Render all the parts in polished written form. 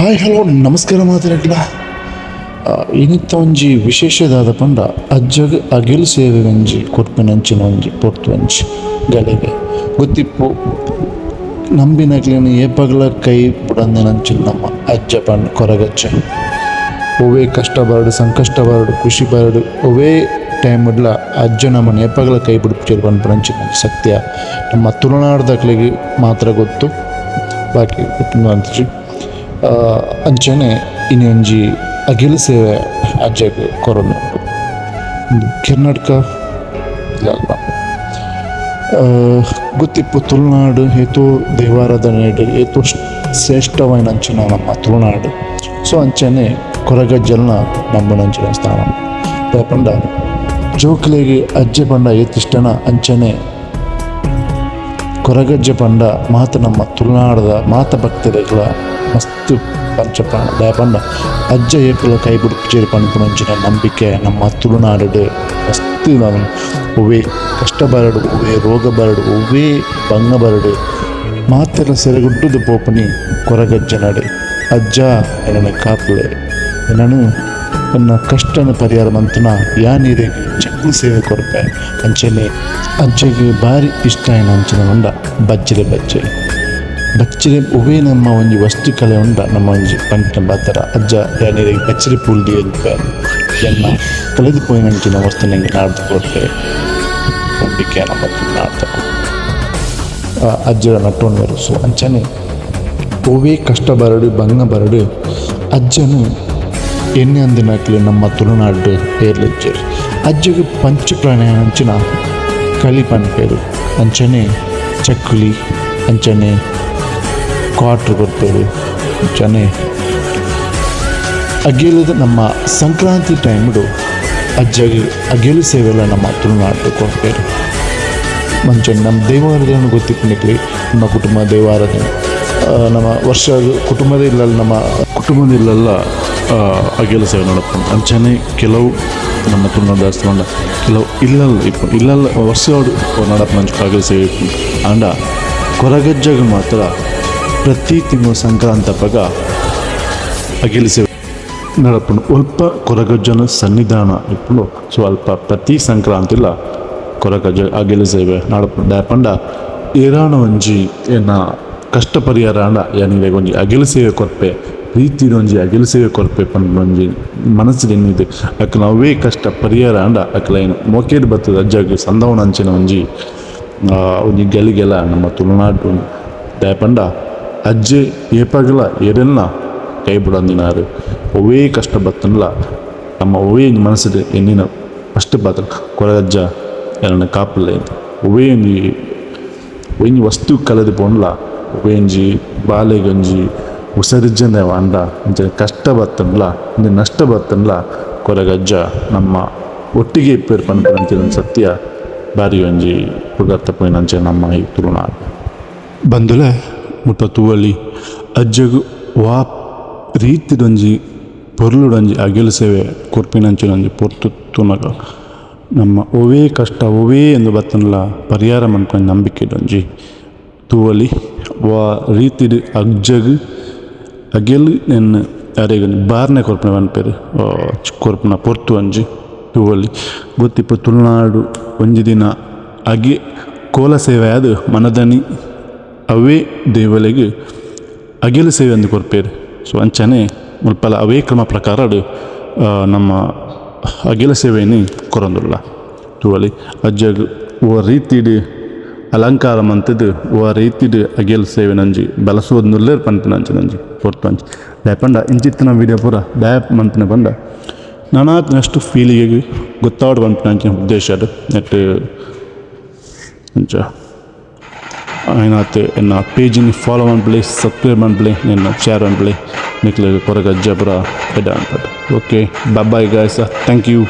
Hi hello ನಮಸ್ಕಾರ ಮಾತಾಡಲ್ಲ. ಇನ್ನಿತ್ತ ಒಂಜಿ ವಿಶೇಷದಾದ ಪಂಡ ಅಜ್ಜಗ ಅಗಿಲು ಸೇವೆ ಒಂಜಿ ಕೊರ್ಪಿನಂಚಿನ ಒಂಜಿ ಪೊರ್ತು ಒಂಜಿ ಗಲೆಗೆ ಗೊತ್ತಿಪ್ಪು ನಂಬಿನಕ್ಲಿನ ಏಪಗ್ಲ ಕೈ ಬುಡಂದಿನಂಚಿನ ನಮ್ಮ ಅಜ್ಜ ಪಂಡ ಕೊರಗಜ್ಜ ಒವೇ ಕಷ್ಟ ಬರಡು ಸಂಕಷ್ಟ ಬರಡು ಖುಷಿ ಬರಡು ಒವೇ ಟೈಮ್ಲ ಅಜ್ಜ ನಮ್ಮನ್ನು ಏಪಗ್ಲ ಕೈ ಬಿಡ್ಪಿಚೇರು ಪಂಪನಂಚಿನ ಸತ್ಯ ನಮ್ಮ ತುಳುನಾಡ್ದಕ್ಲಿಗೆ ಮಾತ್ರ ಗೊತ್ತು, ಬಾಕಿ ಗೊತ್ತು ಅಂತೀವಿ. ಅಂಚನೆ ಇನ್ನೊಂಜಿ ಅಗಿಲು ಸೇವೆ ಅಜ್ಜಗೆ ಕೊರೋನ ಕರ್ನಾಟಕ ಗೊತ್ತಿಪ್ಪು ತುಳುನಾಡು ಏತೋ ದೇವಾರಾಧನೆ ಏತೋ ಶ್ರೇಷ್ಠವಾದ ಅಂಚಿನ ನಮ್ಮ ತುಳುನಾಡು. ಸೊ ಅಂಚನೆ ಕೊರಗಜ್ಜಲ್ನ ನಂಬುನಂಚಿನ ಸ್ಥಾನ ಪಂಡ ಜೋಕ್ಲೆಗೆ ಅಜ್ಜೆ ಪಂಡ ಏತಿಷ್ಟನ ಅಂಚನೆ ಕೊರಗಜ್ಜೆ ಪಂಡ ಮಾತ ನಮ್ಮ ತುಳುನಾಡದ ಮಾತ ಭಕ್ತರಿಗಳ ಮಸ್ತ್ ಪಂಚಪ್ರಾಣ ದಯಪಂಡ ಅಜ್ಜ ಏಪಲ ಕೈ ಬಿಡುಪುಚೇರಿ ಪಂಪುನಂಚಿನ ನಂಬಿಕೆ ನಮ್ಮ ತುಳುನಾಡು ಮಸ್ತ್ ಒವೇ ಕಷ್ಟ ಬರಡು ಒವೇ ರೋಗ ಬರಡು ಒವೇ ಭಂಗ ಬರಡು ಮಾತೆಲ್ಲ ಸೆರೆಗುಡ್ಡುದು ಪೋಪನಿ ಕೊರಗಜ್ಜ ನಡೆ ಅಜ್ಜ ಎನ್ನ ಕಾಪುಲೆ ನಾನು ನನ್ನ ಕಷ್ಟನ ಪರಿಹಾರ ಮಂತನ ಯಾ ನೀರಿಗೆ ಚಕ್ಲಿ ಸೇವೆ ಕೊರಪೆ ಅಂಚನೆ ಅಜ್ಜಗೆ ಭಾರಿ ಇಷ್ಟ ಏನು ಅಂಚಿನ ಉಂಡ ಬಜ್ಜಿರೆ ಬಚ್ಚರೆ ಒವೇ ನಮ್ಮ ಒಂಜಿ ವಸ್ತು ಕಲೆ ಉಂಡ ನಮ್ಮ ಒಂಜಿ ಪಂಚ ಬಾತರ ಅಜ್ಜ ಯಾ ನೀರಿಗೆ ಬಚ್ಚರೆ ಪೂಲ್ಡಿ ಎಲ್ಪೆ ಎನ್ನ ಕಳೆದು ಪೋಯಿನಂಚಿನ ವಸ್ತು ನಂಗೆ ನಾಡ್ದು ಕೊರಪೆ ನಂಬಿಕೆ ನಮ್ಮ ನಾಡ್ದ ಅಜ್ಜರ ನಟ್ಟೊಂಡು ಸೊ ಅಂಚನೆ ಒವೇ ಕಷ್ಟ ಬರಡು ಭಂಗ ಬರಡು ಅಜ್ಜನು ಎಣ್ಣೆ ಅಂದಿನಕ್ಲಿ ನಮ್ಮ ತುಳುನಾಡು ಏರ್ಲಿಜ್ಜೇರು ಅಜ್ಜಗೆ ಪಂಚಪ್ರಾಣ ಅಂಚಿನ ಕಳಿ ಪನ್ಪೇರು ಅಂಚನೆ ಚಕ್ಕುಲಿ ಅಂಚನೆ ಕ್ವಾಟ್ರ್ ಕೊಡ್ಪೇರು ಅಂಚನೆ ಅಗೇಲದ ನಮ್ಮ ಸಂಕ್ರಾಂತಿ ಟೈಮ್ಡು ಅಜ್ಜಗೆ ಅಗೇಲು ಸೇವೆಲ್ಲ ನಮ್ಮ ತುಳುನಾಡು ಕೊಡ್ಪೇರು ಮಂಚನೆ ನಮ್ಮ ದೇವಾರಾಧನೆ ಗೊತ್ತಿಪ್ಪನಿಕ್ಲಿ ನಮ್ಮ ಕುಟುಂಬ ದೇವಾರಾಧನೆ ನಮ್ಮ ವರ್ಷ ಕುಟುಂಬದ ಇಲ್ಲಲ್ಲ ನಮ್ಮ ಕುಟುಂಬದಿಲ್ಲೆಲ್ಲ ಅಗೇಲು ಸೇವೆ ನಡಪುಂಡು ಅಂಚನೆ ಕೆಲವು ನಮ್ಮ ತುಳುನಾಡು ದೇವಸ್ಥಾನ ಕೆಲವು ಇಲ್ಲಲ್ಲ ವರ್ಷ ನಡಪ ಮಂಚು ಅಗೇಲು ಸೇವೆ ಅಂಡ ಕೊರಗಜ್ಜಗೆ ಮಾತ್ರ ಪ್ರತಿ ತಿಂಗಳು ಸಂಕ್ರಾಂತಿ ಹಬ್ಬಗ ಅಗೇಲು ಸೇವೆ ನಡಪುಂಡು ಅಲ್ಪ ಕೊರಗಜ್ಜನ ಸನ್ನಿಧಾನ ಇಪ್ಪುಂಡು ಸ್ವಲ್ಪ ಪ್ರತಿ ಸಂಕ್ರಾಂತಿಲ ಕೊರಗಜ್ಜ ಅಗೇಲು ಸೇವೆ ನಡಪುಂಡು ದಾಯಪಂಡ ಏರಾಣ ಒಂಜಿ ಏನ ಕಷ್ಟ ಪರಿಹಾರ ಅಂಡ ಯಾನಿಗೆ ಒಂಜಿ ಅಗೇಲು ಸೇವೆ ಕೊರ್ಪೆ ರೀತಿಯ ಒಂಜಿ ಅಗೇಲು ಸೇವೆ ಕೊರ್ಪೆ ಪಂಡ ಒಂಜಿ ಮನಸ್ಸಿಗೆ ಏನಿದೆ ಅಕ್ಕಲ ಅವೇ ಕಷ್ಟ ಪರಿಹಾರ ಅಂಡ ಅಕ್ಕಲ ಏನು ಮೋಕೇದು ಬರ್ತದೆ ಅಜ್ಜಗೆ ಸಂದವನ ಅಂಚಿನ ಒಂಜಿ ಗಳಿಗೆಲ್ಲ ನಮ್ಮ ತುಳುನಾಡು ದಾಯಪಂಡ ಅಜ್ಜೆ ಏಪಾಗಲ ಏರೆಲ್ಲ ಕೈ ಬಿಡಂದಿನಾರು ಒವೇ ಕಷ್ಟ ಬತ್ತನಲ್ಲ ನಮ್ಮ ಒವೇ ಮನಸ್ಸಿಗೆ ಎನ್ನಿನ ಫಸ್ಟ್ ಬಾತ್ರ ಕೊರಗಜ್ಜ ಎಲ್ಲ ಕಾಪಲ್ಲ ಒವೇ ಒಂಜಿ ವಸ್ತು ಕಳೆದು ಪೋಂಡ್ಲ ಒವೇಂಜಿ ಬಾಲೆಗಂಜಿ ಉಸರ್ಜನೆ ಅಂಡ ಅಂಚೆ ಕಷ್ಟ ಬತ್ತನ್ಲ ಇಂದು ನಷ್ಟ ಬತ್ತನ್ಲ ಕೊರಗಜ್ಜ ನಮ್ಮ ಒಟ್ಟಿಗೆ ಇಪ್ಪೇರು ಪಂಪಂತಿನ ಸತ್ಯ ಬಾರಿ ಒಂಜಿ ಪುಗರ್ತ ಪೋಯಿನಂಚೆ ನಮ್ಮ ಈ ತುಳುನಾಡು ಬಂದುಲೆ ಮುಟ್ಟ ತೂವಲ್ಲಿ ಅಜ್ಜಗು ವಾ ರೀತಿದೊಂಜಿ ಪೊರ್ಲುಡೊಂಜಿ ಅಗೇಲು ಸೇವೆ ಕೊರ್ಪಿನಂಚಿನೊಂಜಿ ಪೊರ್ತು ತುನಗ ನಮ್ಮ ಒವೇ ಕಷ್ಟ ಒವೇ ಎಂದು ಬತ್ತನ್ಲ ಪರಿಹಾರ ಮನ್ಕೊಂಡು ನಂಬಿಕೆದೊಂಜಿ ತೂವಲಿ ವಾ ರೀತಿಡ್ ಅಜ್ಜಗ್ ಅಗೆಲು ನೆನ್ನ ಯಾರಿಗೆ ಬಾರ್ನೆ ಕೊರ್ಪನೆ ಪನ್ಪೇರು ಕೊರ್ಪನ ಪೊರ್ತು ಒಂಜಿ ತೂವಲಿ ಗೊತ್ತಿಪ್ಪ ತುಳುನಾಡು ಒಂಜಿ ದಿನ ಅಗೆ ಕೋಲ ಸೇವೆ ಅದು ಮನದನಿ ಅವೇ ದೇವಲೆಗೆ ಅಗೆಲು ಸೇವೆ ಅಂದು ಕೊರ್ಪೇರು. ಸೊ ಅಂಚನೆ ಮುಲ್ಪಲ ಅವೇ ಕ್ರಮ ಪ್ರಕಾರ ನಮ್ಮ ಅಗೆಲು ಸೇವೆನೇ ಕೊರೊಂದುಲ್ಲ ತೂವಲಿ ಅಜ್ಜಗ್ ಓ ರೀತಿಡ್ ಅಲಂಕಾರ ಮಂತದ್ದು ಓ ರೀತಿಡ್ ಅಗೇಲು ಸೇವೆ ನಂಜಿ ಬಲಸೋದು ನುಲ್ಲೇರು ಪಂಪಿನ ಅಂಚೆ ನಂಜಿ ಪೊರ್ತು ಅಂಚೆ ದಯಪಂಡ ಇಂಚಿತ್ತಿನ ವೀಡಿಯೋ ಪೂರ ದಯ ಮಂಪಿನ ಪಂಡ ನಾನಾತ್ನಷ್ಟು ಫೀಲಿಗೆ ಗೊತ್ತಾಡು ಪಂಪಿನ ಅಂಚಿನ ಉದ್ದೇಶ ಅದು ನೆಟ್ ಅಂಚ ಏನಾಯ್ತು ಎನ್ನ ಪೇಜಿನ ಫಾಲೋ ಮಾಡ್ಬಳಿ ಸಬ್ಸ್ಕ್ರೈಬ್ ಮಾಡ್ಬಳಿ ನಿನ್ನ ಶೇರ್ ಮಾಡ್ಬಳಿ ನಿಕ್ಲಿಗೆ ಕೊರಗಜ್ಜ ಪುರ ಎಡ ಅಂಪಟ್ಟು. Okay bye guys, thank you.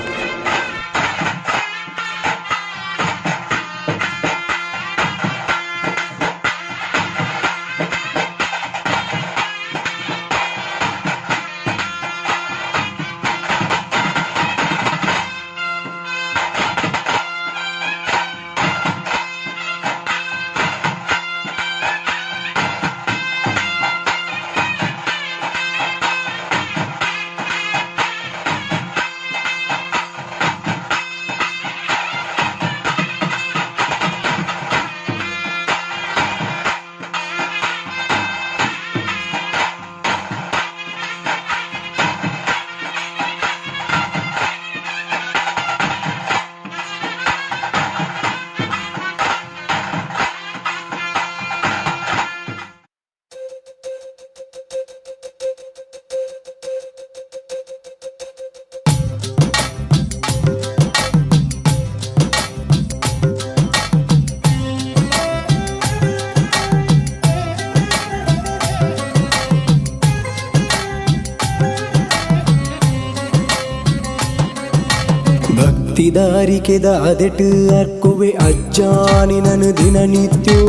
ಭಕ್ತಿದಾರಿಕೆದ ಅದೆಟ್ ಅರ್ಕುವೆ ಅಜ್ಜಾನಿ ನನು ದಿನನಿತ್ಯೋ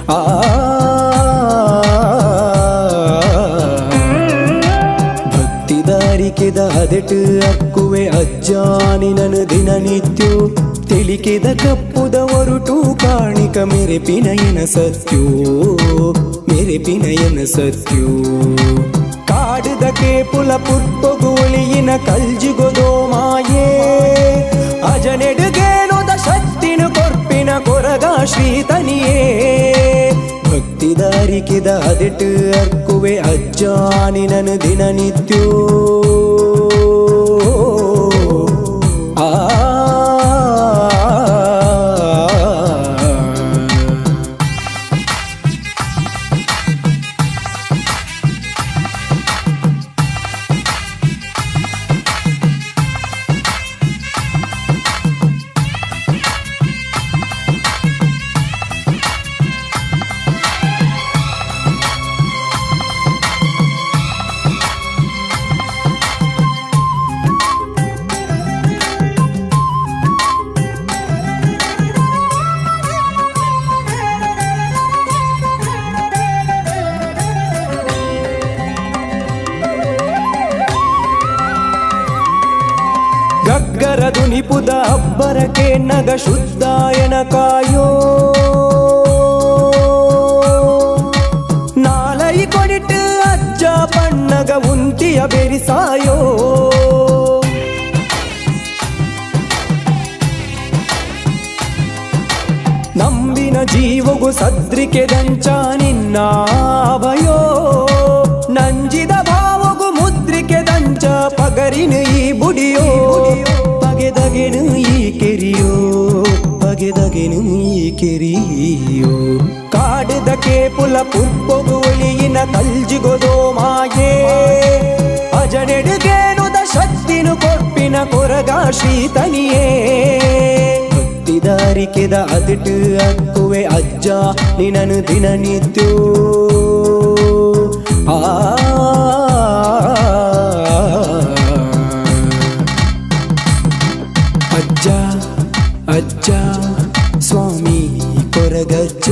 ಆ ಭಕ್ತಿದಾರಿಕೆದ ಅದೆಟ್ ಅರ್ಕುವೆ ಅಜ್ಜಾನಿ ನನು ದಿನನಿತ್ಯೋ ತಿಳಿಕೆದ ಕಪ್ಪುದ ಹೊರಟು ಕಾಣಿಕ ಮೆರೆಪಿನಯನ ಸತ್ಯೋ ಮೆರೆಪಿನಯನ ಸತ್ಯೋ ಕಾಡಿದ ಕೇಪುಲ ಪುರ್ಪೊಗುಳಿಯಿನ ಕಲ್ಜಿಗೊದೋ ಮಾಯೇ ಅಜನೆಡುಗೇನೋದ ಶಕ್ತಿನ ಕೊರ್ಪಿನ ಕೊರಗ ಶ್ರೀತನಿಯೇ ಭಕ್ತಿದಾರಿಕೆದ ಅದೆಟ್ ಅರ್ಕುವೆ ಅಜ್ಜಾನಿ ನನು ದಿನನಿತ್ಯೋ ಆ ಗಗ್ಗರದು ನಿಪುದ ಅಬ್ಬರಕ್ಕೆ ನಗ ಶುದ್ಧಾಯನ ಕಾಯೋ ನಾಲೈ ಕೊಡಿಟ್ಟು ಅಜ್ಜ ಪಣ್ಣಗ ಉಂತಿಯ ಬೆರಿಸಾಯೋ ನಂಬಿನ ಜೀವಗು ಸದ್ರಿಕೆ ದಂಚ ನಿನ್ನ ಭಯೋ ನಂಜಿದ ಭಾವಗು ಮುದ್ರಿಕೆ ದಂಚ ಪಗರಿನ ಈ ಬುಡಿಯೋ ಪಗೆದಗೆನು ಈ ಕೆರಿಯೋ ಪಗೆದಗೆನು ಈ ಕೆರಿಯೋ ಕಾಡಿದ ಕೇಪುಲ ಪುರ್ಪೊಗು ಒಳಿಯಿನ ಕಲ್ಜಿಗೊದೋ ಮಾಯೇ ಅಜನೆಡುಗೇನುದ ಶಕ್ತಿನು ಕೊರ್ಪಿನ ಕೊರಗ ಶ್ರೀತನಿಯೇ ಭಕ್ತಿದಾರಿಕೆದ ಅದೆಟ್ ಅಕ್ಕುವೆ ಅಜ್ಜ ನಿನನು ದಿನನಿತ್ಯೋ ಆ ಅಜ್ಜ ಅಜ್ಜ ಸ್ವಾಮಿ ಕೊರಗಜ್ಜ